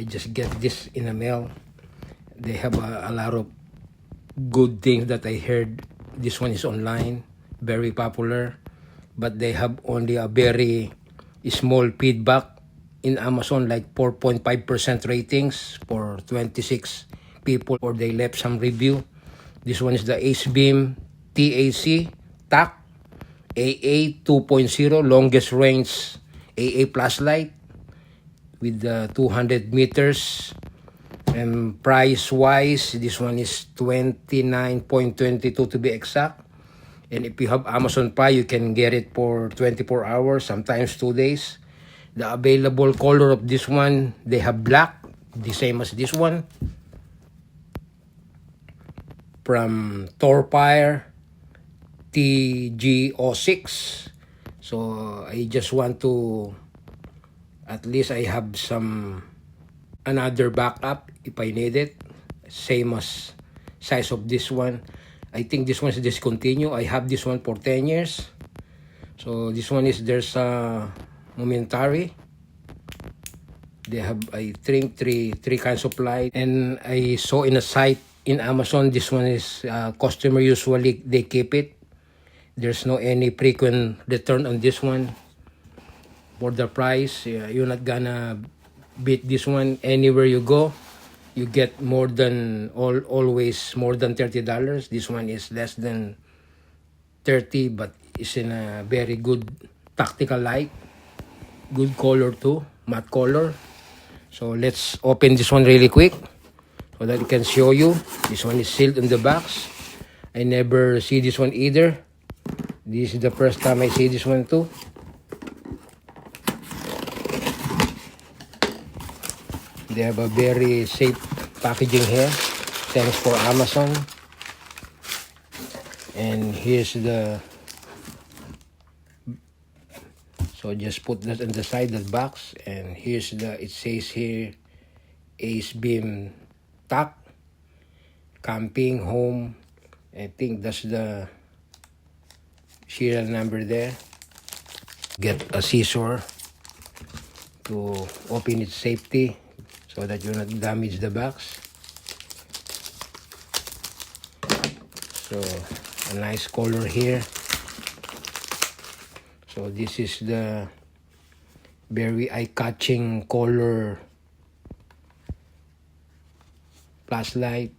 I just get this in the mail. They have a lot of good things that I heard. This one is online, very popular, but they have only a very small feedback in Amazon, like 4.5% ratings for 26 people, or they left some review. This one is the AceBeam TAC AA 2.0 longest range AA flashlight with the 200 meters. And price wise, this one is $29.22 to be exact. And if you have Amazon Prime, you can get it for 24 hours, sometimes 2 days. The available color of this one, they have black, the same as this one, from Torfire TG06. So I just want to, at least I have some another backup if I need it. Same as size of this one. I think this one is discontinued. I have this one for 10 years. So this one is, there's a momentary. They have, I think, three kinds of light. And I saw in a site in Amazon, this one is customer usually they keep it. There's no any frequent return on this one. For the price, you're not gonna beat this one anywhere you go. You get more than always more than $30. This one is less than 30, but it's in a very good tactical light. Good color too, matte color. So let's open this one really quick so that I can show you. This one is sealed in the box. I never see this one either. This is the first time I see this one too. They have a very safe packaging here. Thanks for Amazon. And here's the, so just put that on the side, that box. And here's the, it says here, AceBeam TAC, camping, home. I think that's the serial number there. Get a scissor to open its safety so that you not damage the box. So a nice color here. So this is the very eye-catching color flashlight.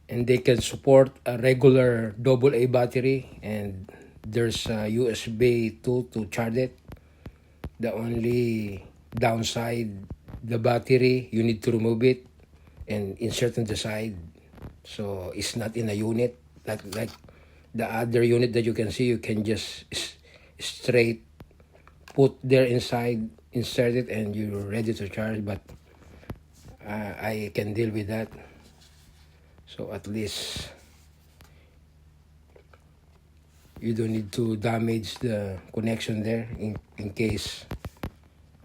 And they can support a regular AA battery, and there's a USB 2 to charge it. The only downside, the battery, you need to remove it and insert on the side. So it's not in a unit like the other unit that you can see. You can just straight put there inside, insert it, and you're ready to charge. But I can deal with that. So at least you don't need to damage the connection there in case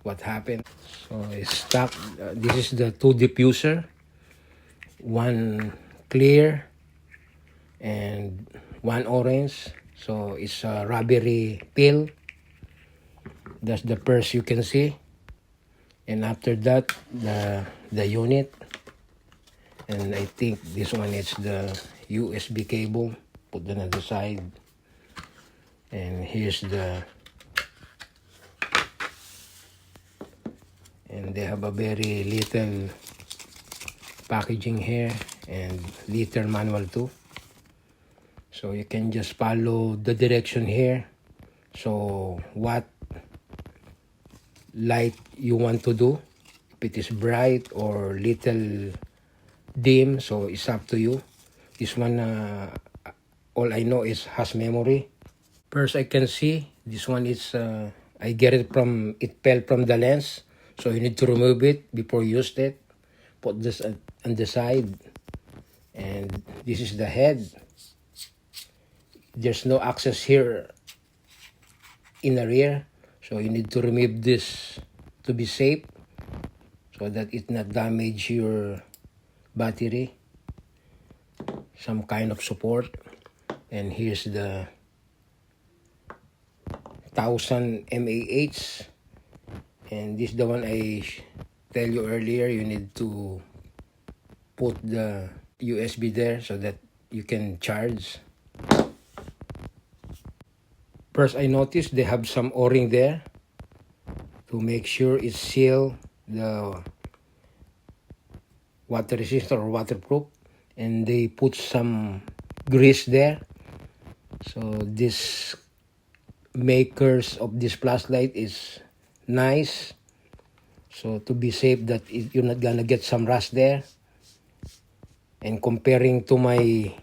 what happened. So it's stuck. This is the two diffuser, one clear and one orange. So it's a raspberry pill. That's the first you can see. And after that, the unit. And I think this one is the USB cable. Put that on the side. And here's the, and they have a very little packaging here and liter manual too. So you can just follow the direction here. So what light you want to do, if it is bright or little dim, so it's up to you. This one, all I know is has memory. First, I can see this one is, I get it from, it fell from the lens. So you need to remove it before you use it. Put this on the side. And this is the head. There's no access here in the rear. So you need to remove this to be safe, so that it not damage your battery. Some kind of support. And here's the 1000 mAh, and this is the one I tell you earlier. You need to put the USB there so that you can charge. First, I noticed they have some O-ring there to make sure it's sealed, the water resistant or waterproof, and they put some grease there. So this makers of this flashlight is nice, so to be safe that you're not gonna get some rust there. And comparing to my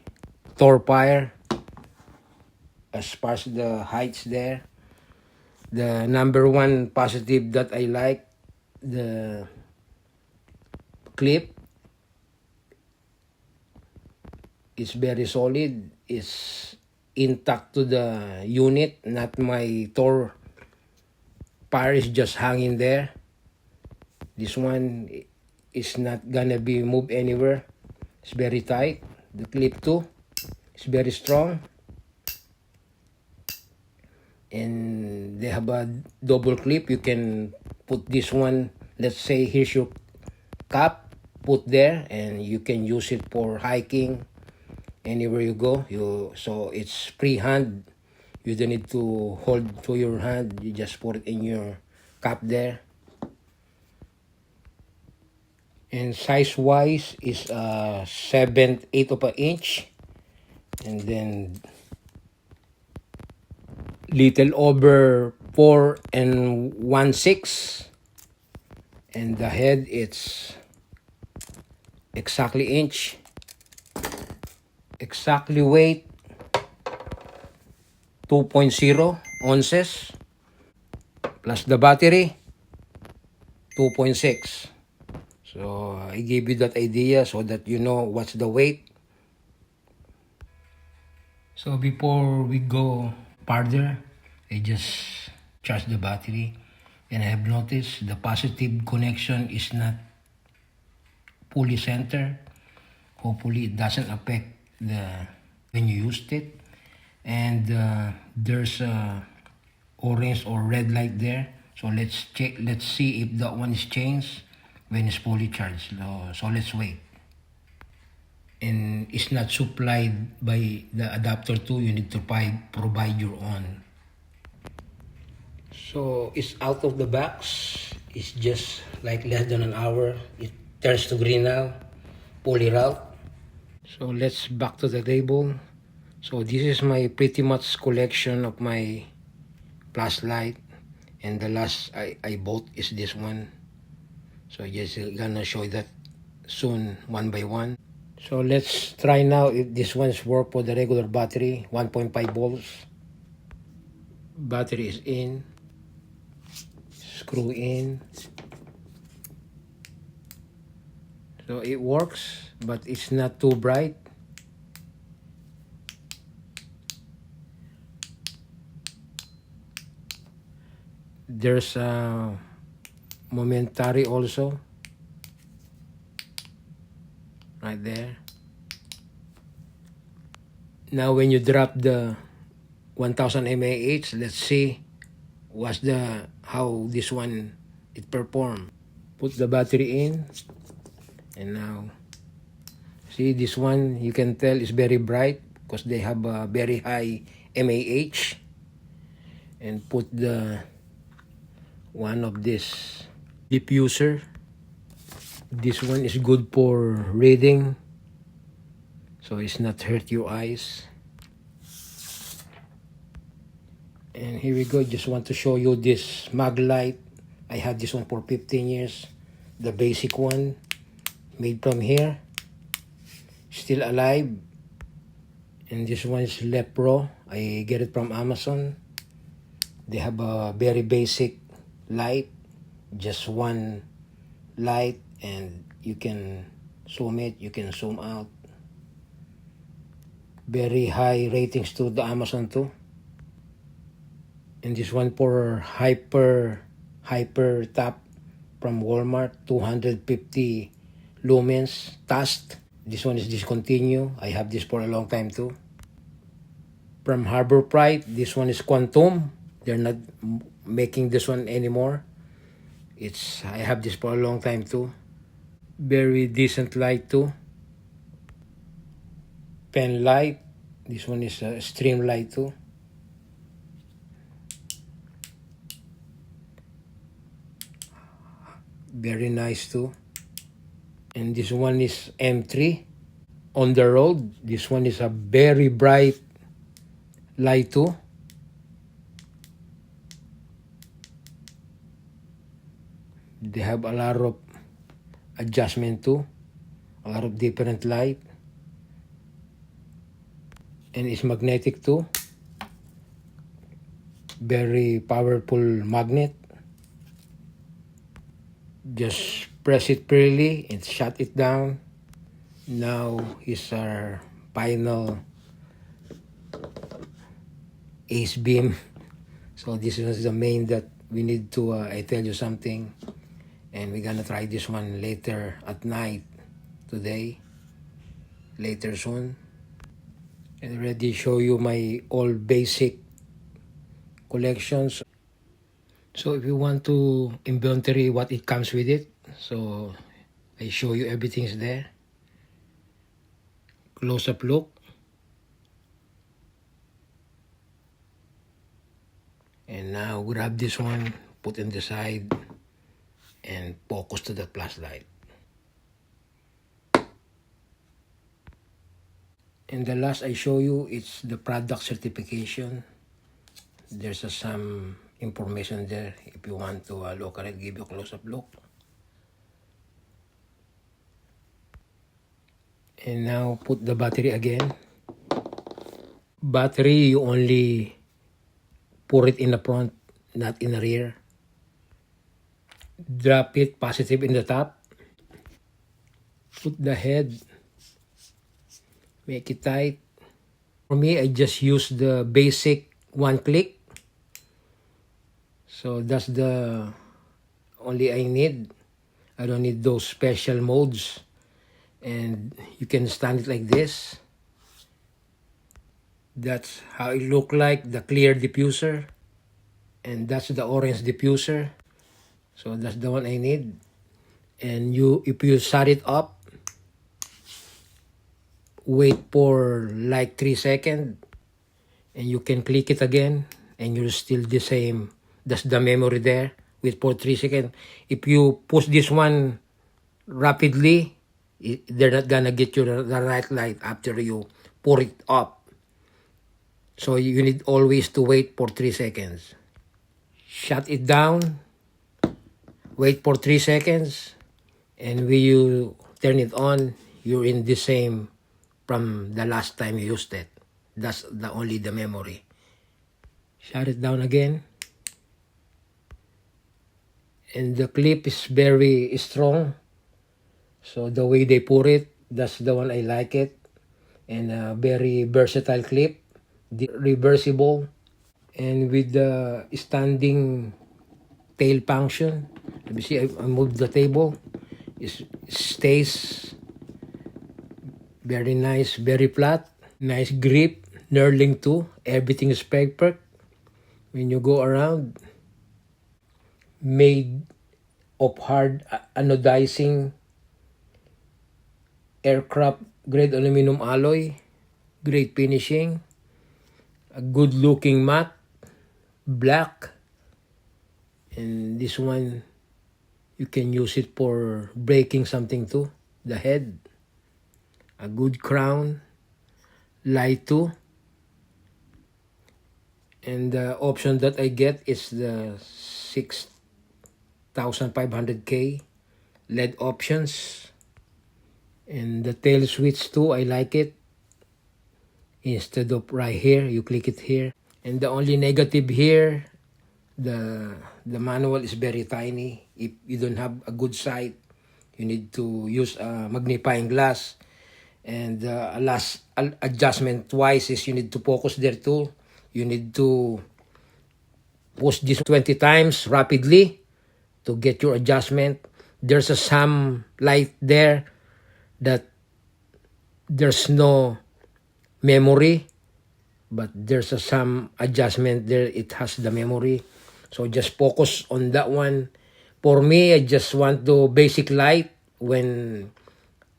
Torfire, as far as the heights there, the number one positive that I like, the clip is very solid, is intact to the unit, not my Torfire is just hanging there. This one is not gonna be moved anywhere. It's very tight. The clip too is very strong, and they have a double clip. You can put this one, let's say here's your cap, put there, and you can use it for hiking anywhere you go. So it's freehand. You don't need to hold to your hand. You just put it in your cap there. And size wise is 7/8 of an inch, and then little over 4 1/6, and the head it's exactly inch, exactly weight 2.0 ounces, plus the battery 2.6. So I gave you that idea so that you know what's the weight. So before we go further, I just charge the battery, and I have noticed the positive connection is not fully centered. Hopefully it doesn't affect when you used it. And there's a orange or red light there. So let's check. Let's see if that one is changed when it's fully charged. So let's wait. And it's not supplied by the adapter too. You need to provide your own. So it's out of the box. It's just like less than an hour. It turns to green now, fully route. So let's back to the table. So this is my pretty much collection of my flashlight, and the last I bought is this one. So just gonna show that soon one by one. So let's try now if this one's work for the regular battery, 1.5 volts. Battery is in. Screw in. So it works, but it's not too bright. There's a momentary also right there. Now when you drop the 1000 mAh, let's see how this one it perform. Put the battery in, and now see this one, you can tell is very bright because they have a very high mAh. And put the one of this diffuser. This one is good for reading, so it's not hurt your eyes. And here we go. Just want to show you this Maglite. I had this one for 15 years. The basic one, made from here, still alive. And this one is Lepro. I get it from Amazon. They have a very basic light, just one light, and you can zoom it, you can zoom out. Very high ratings to the Amazon too. And this one for hyper top from Walmart, 250 lumens test. This one is discontinued. I have this for a long time too. From Harbor Freight, this one is Quantum. They're not making this one anymore. I have this for a long time too. Very decent light too. Pen light. This one is a stream light too. Very nice too. And this one is M3. On the road, this one is a very bright light too. They have a lot of adjustment too. A lot of different light. And it's magnetic too. Very powerful magnet. Just press it freely and shut it down. Now is our final ace beam. So this is the main that we need to, I tell you something. And we're gonna try this one later at night today. Later soon. And already show you my all basic collections. So if you want to inventory what it comes with it, so I show you everything's there. Close-up look. And now grab this one, put in the side, and focus to the flashlight. And the last I show you, it's the product certification. There's some information there if you want to look at it, give you a close-up look. And now put the battery again. Battery, you only pour it in the front, not in the rear. Drop it positive in the top. Put the head. Make it tight. For me, I just use the basic one click. So that's the only I need. I don't need those special modes. And you can stand it like this. That's how it look like, the clear diffuser. And that's the orange diffuser. So that's the one I need. And if you set it up, wait for like 3 seconds, and you can click it again, and you're still the same. That's the memory there. Wait for 3 seconds. If you push this one rapidly, they're not gonna get you the right light after you pour it up. So you need always to wait for 3 seconds. Shut it down. Wait for 3 seconds. And when you turn it on, you're in the same from the last time you used it. That's only the memory. Shut it down again. And the clip is very strong. So the way they put it, that's the one I like it. And a very versatile clip. Reversible. And with the standing tail function. Let me see, I move the table. It stays very nice, very flat. Nice grip. Knurling too. Everything is perfect. When you go around. Made of hard anodizing aircraft grade aluminum alloy. Great finishing. A good looking matte. Black. And this one, you can use it for breaking something too. The head. A good crown. Light too. And the option that I get is the 6500K LED options. And the tail switch too, I like it. Instead of right here, you click it here. And the only negative here, the manual is very tiny. If you don't have a good sight, you need to use a magnifying glass. And last adjustment twice is you need to focus there too. You need to push this 20 times rapidly to get your adjustment. There's some light there that there's no memory. but there's some adjustment there. It has the memory, so just focus on that one. For me, I just want to basic light. When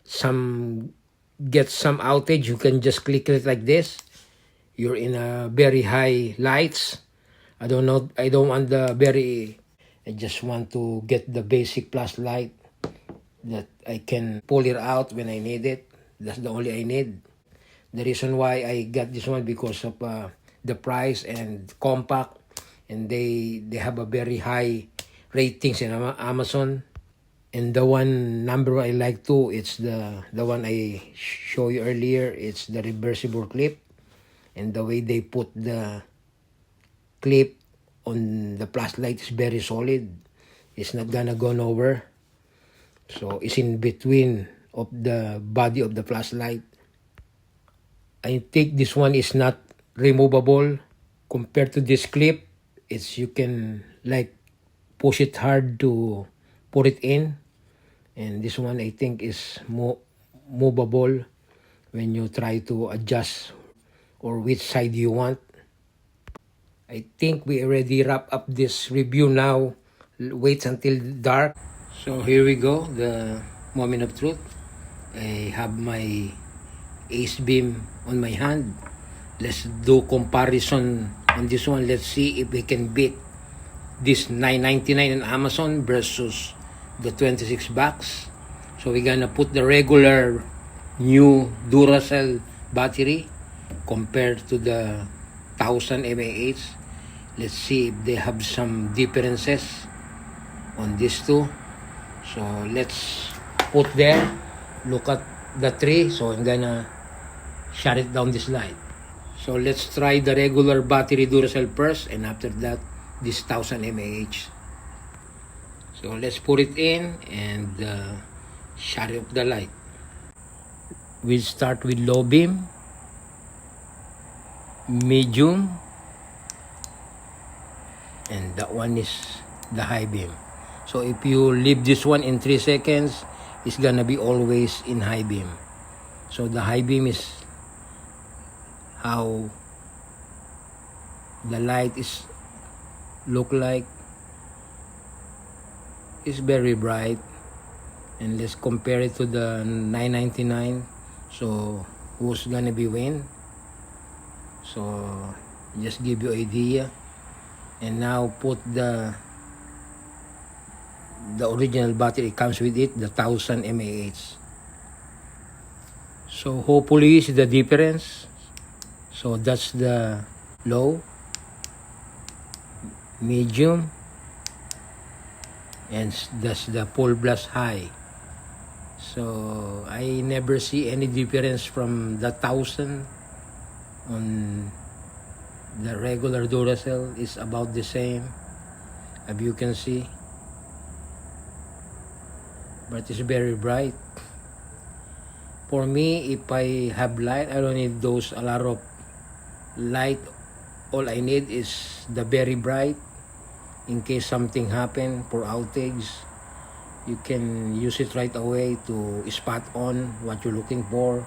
some get some outage, you can just click it like this. You're in a very high lights. I don't want the very, I just want to get the basic plus light that I can pull it out when I need it. That's the only I need. The reason why I got this one because of the price and compact, and they have a very high ratings in Amazon. And the one number I like too, it's the one I show you earlier. It's the reversible clip, and the way they put the clip on the flashlight is very solid. It's not gonna go nowhere. So it's in between of the body of the flashlight. I think this one is not removable compared to this clip. It's, you can like push it hard to put it in, and this one I think is movable when you try to adjust or which side you want. I think we already wrap up this review now. Wait until dark. So here we go, the moment of truth. I have my Ace Beam on my hand. Let's do comparison on this one. Let's see if we can beat this $9.99 on Amazon versus the 26 bucks. So we're gonna put the regular new Duracell battery compared to the 1000 mAh. Let's see if they have some differences on these two. So let's put there. Look at the tree. So I'm gonna shut it down this light. So let's try the regular battery Duracell first, and after that this 1000 mAh. So let's put it in and shut off the light. We'll start with low beam, medium, and that one is the high beam. So if you leave this one in 3 seconds, it's gonna be always in high beam. So the high beam is how the light is look like. It's very bright, and let's compare it to the $9.99. So who's gonna be win? So just give you idea. And now put the original battery comes with it, the 1000 mAh. So hopefully you see the difference. So that's the low, medium, and that's the full blast high. So I never see any difference from the 1000 on the regular Duracell. Is about the same, as you can see, but it's very bright. For me, if I have light, I don't need those a lot of light. All I need is the very bright. In case something happen for outage, you can use it right away to spot on what you're looking for,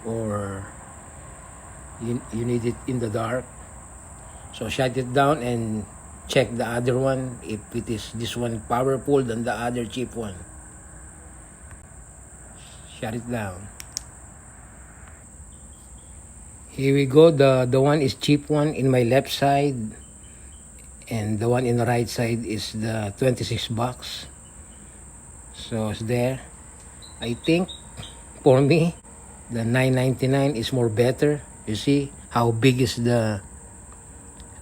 or you need it in the dark. So shut it down and check the other one if it is this one powerful than the other cheap one. Shut it down. Here we go. The one is cheap one in my left side, and the one in the right side is the 26 bucks. So it's there. I think for me the $9.99 is more better. You see how big is the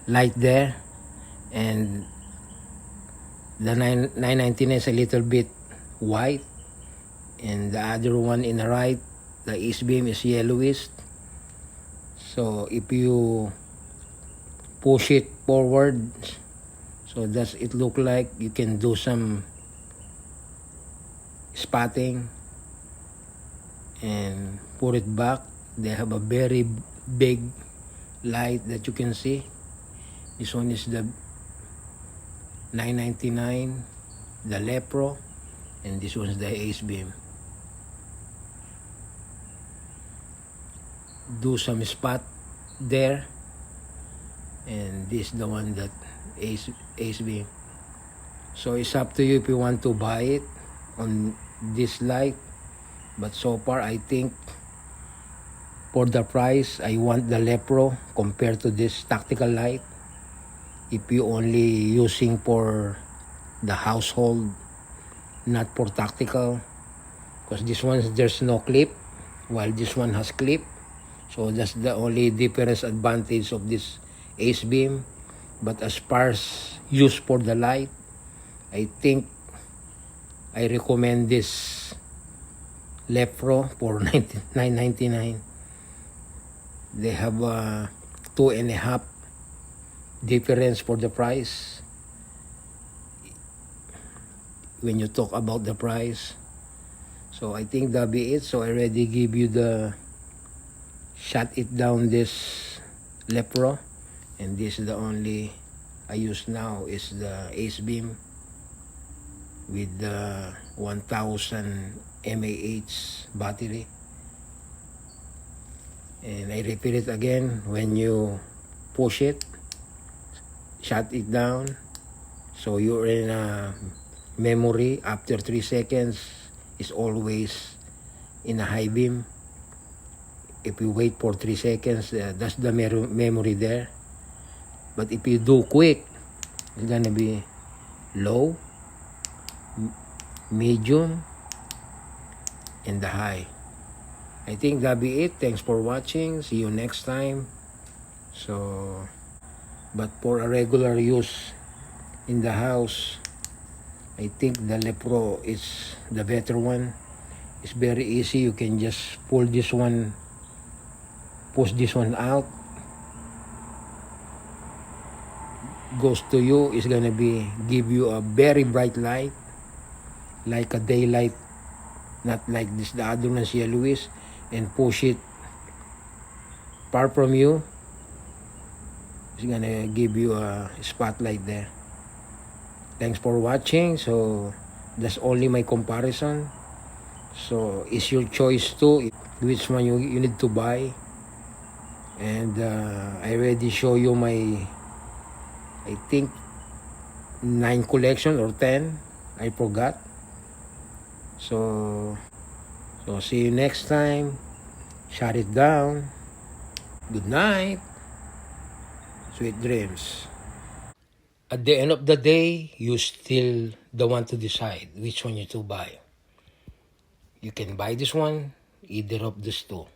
light there, and the $9.99 is a little bit white, and the other one in the right, the Ace Beam, is yellowish. So if you push it forward, so does it look like you can do some spotting, and put it back. They have a very big light that you can see. This one is the $9.99, the Lepro, and this one is the Ace Beam. Do some spot there, and this the one that Ace Beam. So it's up to you if you want to buy it on this light, but so far I think for the price I want the Lepro compared to this tactical light. If you only using for the household, not for tactical, because this one there's no clip while this one has clip, so that's the only difference advantage of this Ace Beam. But as far as use for the light, I think I recommend this Lepro for $9.99. They have a 2.5 difference for the price when you talk about the price. So I think that'll be it. So I already give you the shut it down this Lepro, and this is the only I use now is the Ace Beam with the 1000 mAh battery. And I repeat it again, when you push it, shut it down, so you're in a memory. After 3 seconds is always in a high beam. If you wait for 3 seconds, that's the memory there. But if you do quick, it's gonna be low, medium, and the high. I think that'll be it. Thanks for watching. See you next time. So, but for a regular use in the house, I think the Lepro is the better one. It's very easy. You can just pull this one, push this one out, goes to you. It's gonna be give you a very bright light, like a daylight, not like this the other one, Sia Luis, and push it far from you. It's gonna give you a spotlight there. Thanks for watching. So that's only my comparison. So it's your choice too, which one you need to buy. And I already show you my, I think 9 collection or 10. I forgot. So see you next time. Shut it down. Good night. Sweet dreams. At the end of the day, you still the one to decide which one you to buy. You can buy this one, either of these two.